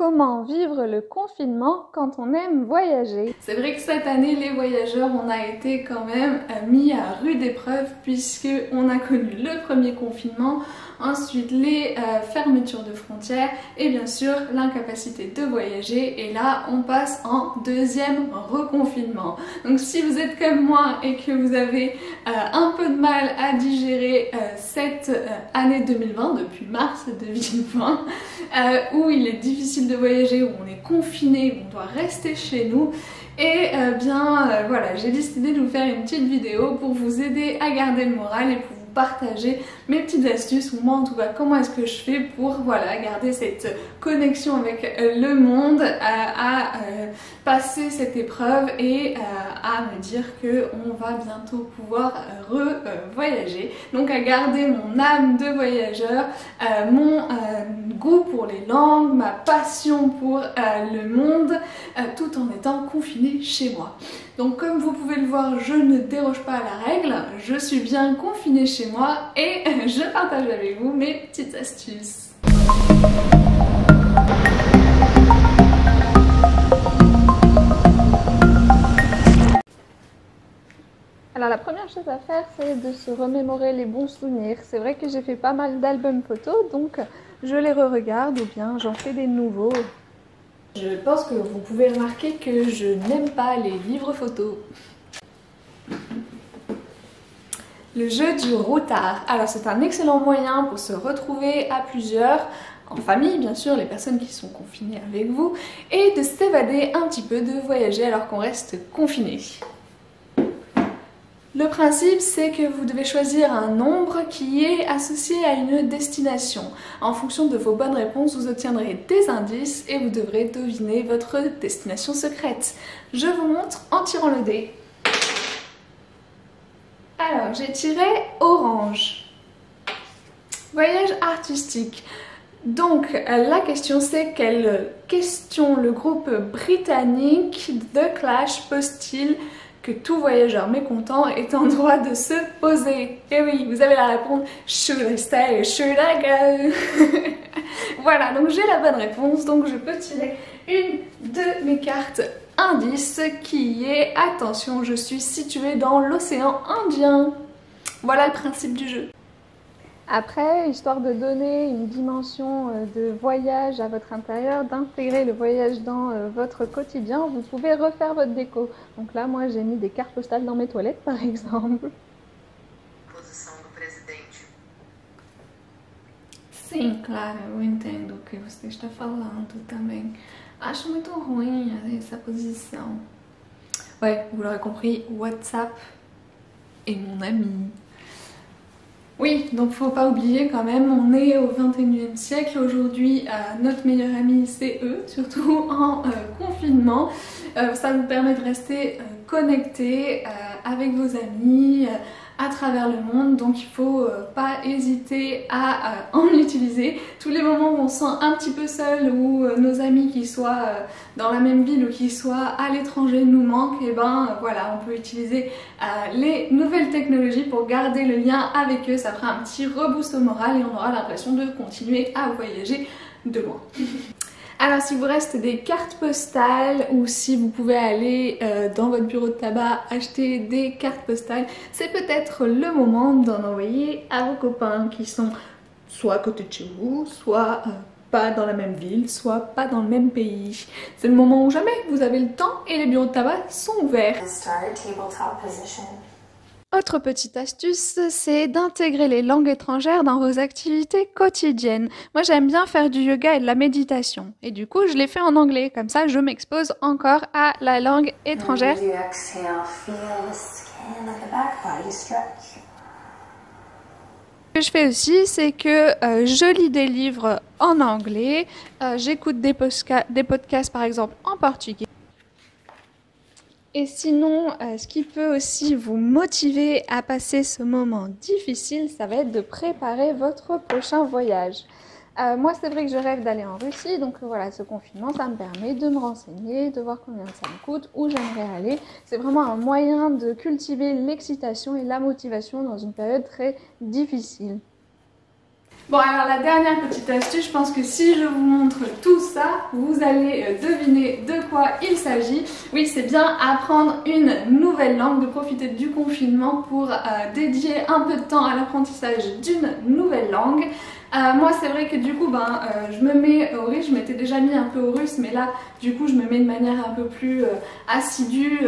Comment vivre le confinement quand on aime voyager? C'est vrai que cette année, les voyageurs, on a été quand même mis à rude épreuve puisque on a connu le premier confinement, ensuite les fermetures de frontières et bien sûr l'incapacité de voyager, et là on passe en deuxième reconfinement. Donc si vous êtes comme moi et que vous avez un peu de mal à digérer cette année 2020, depuis mars 2020, où il est difficile de voyager, où on est confiné, où on doit rester chez nous, et voilà, j'ai décidé de vous faire une petite vidéo pour vous aider à garder le moral et pour vous partager mes petites astuces, ou moi en tout cas comment est-ce que je fais pour voilà, garder cette connexion avec le monde, à passer cette épreuve et à me dire que on va bientôt pouvoir voyager. Donc à garder mon âme de voyageur, mon goût pour les langues, ma passion pour le monde, tout en étant confinée chez moi. Donc comme vous pouvez le voir, je ne déroge pas à la règle, je suis bien confinée chez moi et je partage avec vous mes petites astuces. Alors la première chose à faire, c'est de se remémorer les bons souvenirs. C'est vrai que j'ai fait pas mal d'albums photos, donc je les re-regarde ou bien j'en fais des nouveaux. Je pense que vous pouvez remarquer que je n'aime pas les livres photos. Le jeu du routard. Alors c'est un excellent moyen pour se retrouver à plusieurs, en famille bien sûr, les personnes qui sont confinées avec vous, et de s'évader un petit peu, de voyager alors qu'on reste confiné. Le principe, c'est que vous devez choisir un nombre qui est associé à une destination. En fonction de vos bonnes réponses, vous obtiendrez des indices et vous devrez deviner votre destination secrète. Je vous montre en tirant le dé. Alors, j'ai tiré orange. Voyage artistique. Donc, la question c'est quelle question le groupe britannique The Clash pose-t-il que tout voyageur mécontent est en droit de se poser? Et oui, vous avez la réponse. Should I stay? Should I go? Voilà, donc j'ai la bonne réponse, donc je peux tirer une de mes cartes indice qui est attention, je suis située dans l'océan Indien. Voilà le principe du jeu. Après, histoire de donner une dimension de voyage à votre intérieur, d'intégrer le voyage dans votre quotidien, vous pouvez refaire votre déco. Donc là, moi, j'ai mis des cartes postales dans mes toilettes, par exemple. Posição do presidente. Sim, claro, eu entendo o que você está falando também. Acho muito ruim essa posição. Ouais, vous l'aurez compris, WhatsApp est mon ami. Oui, donc faut pas oublier quand même, on est au 21e siècle, aujourd'hui notre meilleur ami c'est eux, surtout en confinement. Ça vous permet de rester connecté avec vos amis à travers le monde, donc il faut pas hésiter à en utiliser. Tous les moments où on se sent un petit peu seul, ou nos amis qui soient dans la même ville ou qui soient à l'étranger nous manquent, et ben voilà, on peut utiliser les nouvelles technologies pour garder le lien avec eux. Ça fera un petit reboost au moral et on aura l'impression de continuer à voyager de loin. Alors si vous reste des cartes postales, ou si vous pouvez aller dans votre bureau de tabac acheter des cartes postales, c'est peut-être le moment d'en envoyer à vos copains qui sont soit à côté de chez vous, soit pas dans la même ville, soit pas dans le même pays. C'est le moment où jamais vous avez le temps et les bureaux de tabac sont ouverts. Autre petite astuce, c'est d'intégrer les langues étrangères dans vos activités quotidiennes. Moi j'aime bien faire du yoga et de la méditation, et du coup je l'ai fait en anglais, comme ça je m'expose encore à la langue étrangère. Ce que je fais aussi, c'est que je lis des livres en anglais, j'écoute des podcasts par exemple en portugais. Et sinon, ce qui peut aussi vous motiver à passer ce moment difficile, ça va être de préparer votre prochain voyage. Moi, c'est vrai que je rêve d'aller en Russie, donc voilà, ce confinement, ça me permet de me renseigner, de voir combien ça me coûte, où j'aimerais aller. C'est vraiment un moyen de cultiver l'excitation et la motivation dans une période très difficile. Bon, alors la dernière petite astuce, je pense que si je vous montre tout ça, vous allez deviner de quoi il s'agit. Oui, c'est bien apprendre une nouvelle langue, de profiter du confinement pour dédier un peu de temps à l'apprentissage d'une nouvelle langue. Moi c'est vrai que du coup je me mets au russe, je m'étais déjà mis un peu au russe, mais là du coup je me mets de manière un peu plus assidue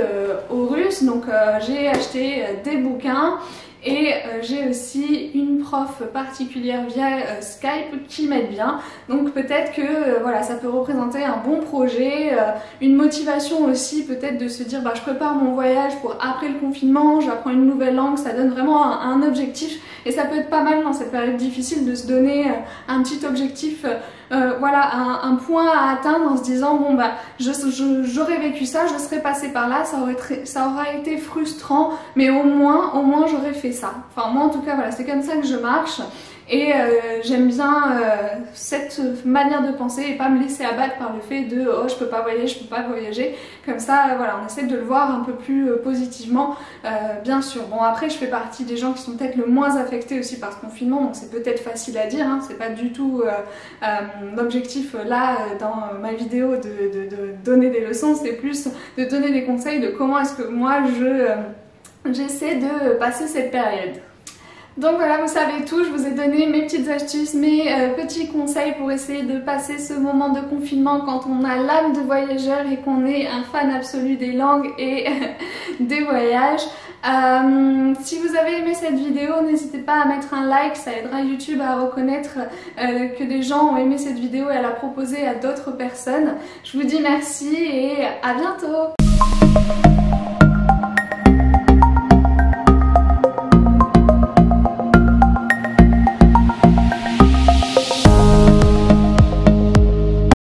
au russe, donc j'ai acheté des bouquins. Et j'ai aussi une prof particulière via Skype qui m'aide bien. Donc peut-être que voilà, ça peut représenter un bon projet, une motivation aussi peut-être de se dire je prépare mon voyage pour après le confinement, j'apprends une nouvelle langue, ça donne vraiment un objectif. Et ça peut être pas mal dans cette période difficile de se donner un petit objectif, voilà, un point à atteindre en se disant bon j'aurais vécu ça, je serais passée par là, ça aura été frustrant, mais au moins j'aurais fait ça. Enfin moi en tout cas voilà, c'est comme ça que je marche. Et j'aime bien cette manière de penser et pas me laisser abattre par le fait de oh je peux pas voyager, comme ça voilà, on essaie de le voir un peu plus positivement, bien sûr. Bon après je fais partie des gens qui sont peut-être le moins affectés aussi par ce confinement, donc c'est peut-être facile à dire, hein, c'est pas du tout l'objectif là dans ma vidéo de donner des leçons, c'est plus de donner des conseils de comment est-ce que moi j'essaie de passer cette période. Donc voilà, vous savez tout, je vous ai donné mes petites astuces, mes petits conseils pour essayer de passer ce moment de confinement quand on a l'âme de voyageur et qu'on est un fan absolu des langues et des voyages. Si vous avez aimé cette vidéo, n'hésitez pas à mettre un like, ça aidera YouTube à reconnaître que des gens ont aimé cette vidéo et à la proposer à d'autres personnes. Je vous dis merci et à bientôt!